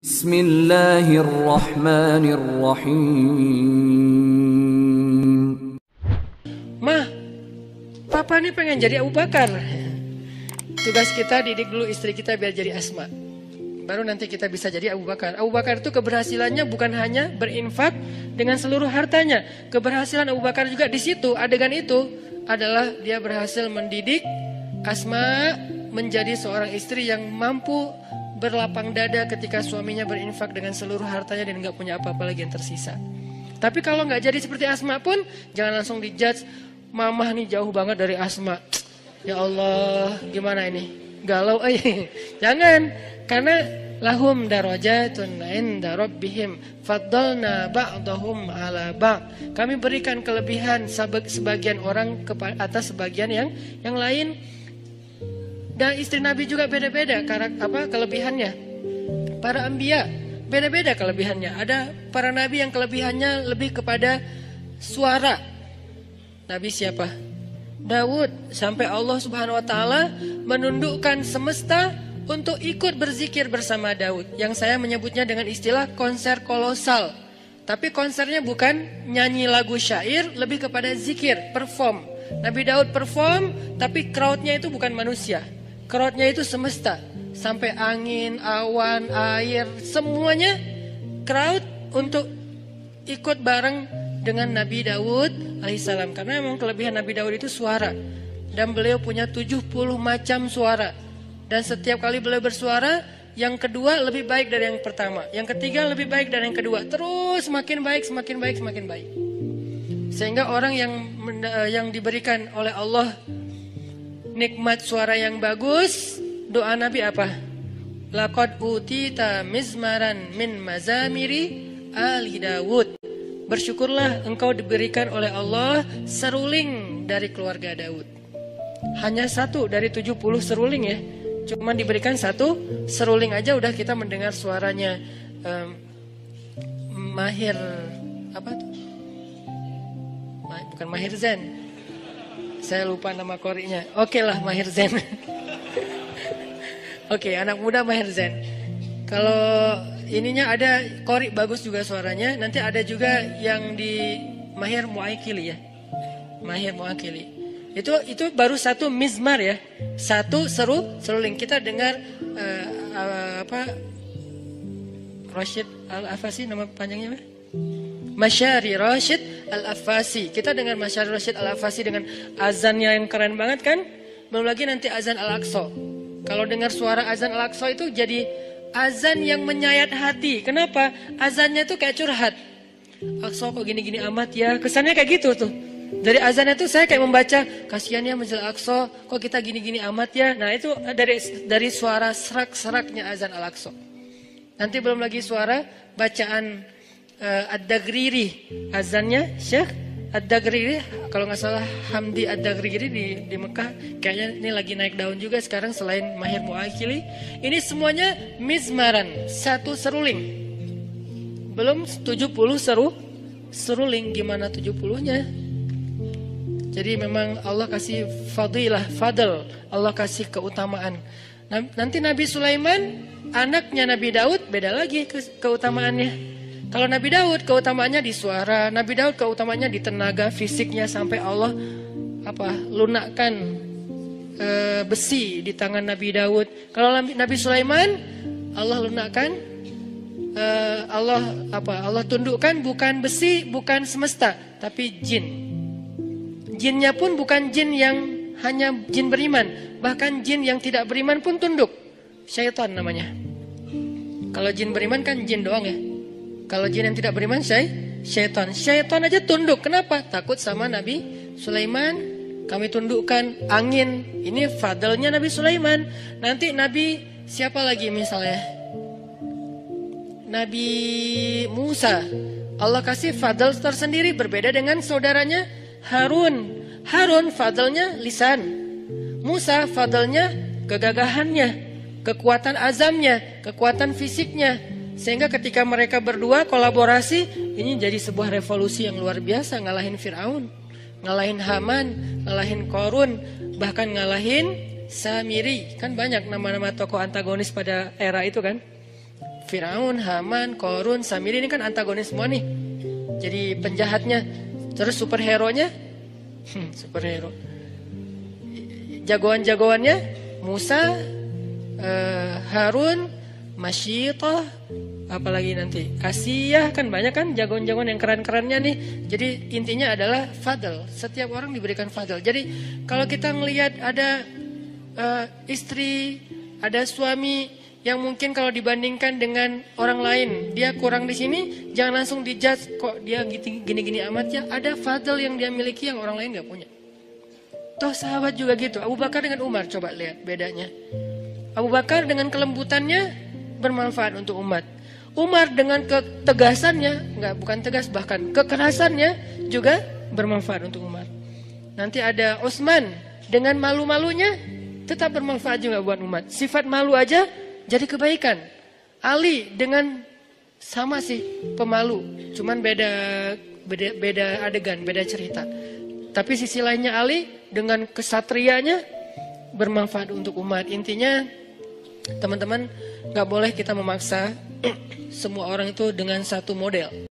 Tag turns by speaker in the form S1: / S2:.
S1: Bismillahirrahmanirrahim.
S2: Mah, papa nih pengen jadi Abu Bakar. Tugas kita didik dulu istri kita biar jadi Asma. Baru nanti kita bisa jadi Abu Bakar. Abu Bakar itu keberhasilannya bukan hanya berinfak dengan seluruh hartanya. Keberhasilan Abu Bakar juga di situ, adegan itu adalah dia berhasil mendidik Asma menjadi seorang istri yang mampu berlapang dada ketika suaminya berinfak dengan seluruh hartanya dan nggak punya apa-apa lagi yang tersisa. Tapi kalau nggak jadi seperti Asma pun jangan langsung dijudge. Mamah nih jauh banget dari Asma. Ya Allah, gimana ini? Galau Jangan, karena lahum darajatun 'inda rabbihim faddalna ba'dahum 'ala ba'd. Kami berikan kelebihan sebagian orang atas sebagian yang lain. Dan istri Nabi juga beda-beda kelebihannya. Para anbiya beda-beda kelebihannya. Ada para nabi yang kelebihannya lebih kepada suara. Nabi siapa? Daud. Sampai Allah Subhanahu wa taala menundukkan semesta untuk ikut berzikir bersama Daud. Yang saya menyebutnya dengan istilah konser kolosal. Tapi konsernya bukan nyanyi lagu syair, lebih kepada zikir, perform. Nabi Daud perform, tapi crowdnya itu bukan manusia. Crowdnya itu semesta. Sampai angin, awan, air, semuanya crowd untuk ikut bareng dengan Nabi Daud alaihissalam. Karena memang kelebihan Nabi Daud itu suara. Dan beliau punya 70 macam suara. Dan setiap kali beliau bersuara, yang kedua lebih baik dari yang pertama. Yang ketiga lebih baik dari yang kedua. Terus semakin baik, semakin baik, semakin baik. Sehingga orang yang diberikan oleh Allah nikmat suara yang bagus, doa Nabi apa? Laqad utita mizmaran min mazamiri ali Dawud. Bersyukurlah engkau diberikan oleh Allah seruling dari keluarga Daud. Hanya satu dari 70 seruling ya. Cuma diberikan satu seruling aja udah kita mendengar suaranya Mahir apa tuh? Bukan Mahir Zain. Saya lupa nama korinya. Oke lah Mahir Zain. Oke, anak muda Mahir Zain. Kalau ininya ada kori bagus juga suaranya. Nanti ada juga yang di Mahir Muakili ya. Mahir Muakili. Itu baru satu mizmar ya. Satu seruling. Kita dengar Rashid Al-Afasi nama panjangnya apa? Masyari Rashid Al-Afasi. Kita dengar Masyari Rashid Al-Afasi dengan azannya yang keren banget kan? Belum lagi nanti azan Al-Aqsa. Kalau dengar suara azan Al-Aqsa itu jadi azan yang menyayat hati. Kenapa? Azannya itu kayak curhat. Aqsa kok gini-gini amat ya. Kesannya kayak gitu tuh. Dari azannya tuh saya kayak membaca, kasihan ya Masjid Al-Aqsa, kok kita gini-gini amat ya. Nah itu dari suara serak-seraknya azan Al-Aqsa. Nanti belum lagi suara bacaan Ad-Dagriri, azannya Syekh Ad-Dagriri, kalau nggak salah Hamdi Ad-Dagriri di Mekah, kayaknya ini lagi naik daun juga sekarang selain Mahir Muakili. Ini semuanya mizmaran, satu seruling. Belum 70 seruling, gimana 70-nya? Jadi memang Allah kasih fadl, Allah kasih keutamaan. Nanti Nabi Sulaiman, anaknya Nabi Daud, beda lagi keutamaannya. Kalau Nabi Daud keutamaannya di suara, Nabi Daud keutamaannya di tenaga fisiknya sampai Allah lunakkan besi di tangan Nabi Daud. Kalau Nabi Sulaiman, Allah lunakkan Allah tundukkan bukan besi, bukan semesta, tapi jin. Jinnya pun bukan jin yang hanya jin beriman, bahkan jin yang tidak beriman pun tunduk. Syaitan namanya. Kalau jin beriman kan jin doang ya. Kalau jin yang tidak beriman syaitan. Syaitan aja tunduk. Kenapa? Takut sama Nabi Sulaiman. Kami tundukkan angin. Ini fadlnya Nabi Sulaiman. Nanti Nabi siapa lagi misalnya? Nabi Musa. Allah kasih fadl tersendiri berbeda dengan saudaranya Harun. Harun fadlnya lisan. Musa fadlnya kegagahannya, kekuatan azamnya, kekuatan fisiknya. Sehingga ketika mereka berdua kolaborasi, ini jadi sebuah revolusi yang luar biasa. Ngalahin Fir'aun, ngalahin Haman, ngalahin Korun, bahkan ngalahin Samiri. Kan banyak nama-nama tokoh antagonis pada era itu kan. Firaun, Haman, Korun, Samiri ini kan antagonis semua nih. Jadi penjahatnya. Terus superhero-nya, superhero. Jagoan-jagoannya, Musa, Harun, Masyitah, apalagi nanti Asiyah, kan banyak kan jagoan-jagoan yang keren-kerennya nih. Jadi intinya adalah fadl. Setiap orang diberikan fadl. Jadi kalau kita ngelihat ada istri, ada suami yang mungkin kalau dibandingkan dengan orang lain dia kurang di sini, jangan langsung dijudge kok dia gini-gini amat ya. Ada fadl yang dia miliki yang orang lain nggak punya. Toh sahabat juga gitu. Abu Bakar dengan Umar, coba lihat bedanya. Abu Bakar dengan kelembutannya bermanfaat untuk umat. Umar dengan ketegasannya, bukan tegas, bahkan kekerasannya juga bermanfaat untuk umat. Nanti ada Utsman dengan malu-malunya tetap bermanfaat juga buat umat. Sifat malu aja jadi kebaikan. Ali dengan sama sih pemalu, cuman beda adegan, beda cerita. Tapi sisi lainnya Ali dengan kesatrianya bermanfaat untuk umat. Intinya teman-teman, nggak boleh kita memaksa semua orang itu dengan satu model.